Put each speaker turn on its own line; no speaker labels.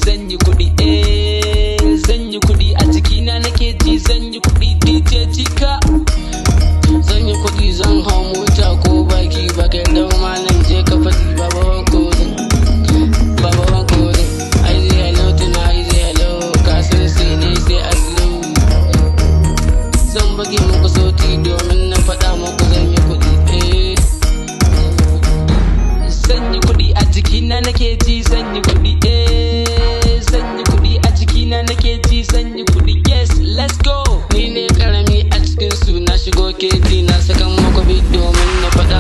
Zanye kudi, zanye kudi a cikina nake ji, zanye kudi DJ Jika. Zanye kudi zan hau mota ko baki bakai da malam je ka faɗi babawan kodin, babawan kodin. I say hello tuna, I say hello, ka san sai ne sai a slow. Zan bage muku sauti domin na faɗa muku zanye kudi, zanye kudi a cikina nake ji, zanye kudi, zanye kudi a cikina nake ji, zanye kudi, yes, let's go. Ni ne karami a cikin su na shigo keji na sakan muku bid domin na faɗa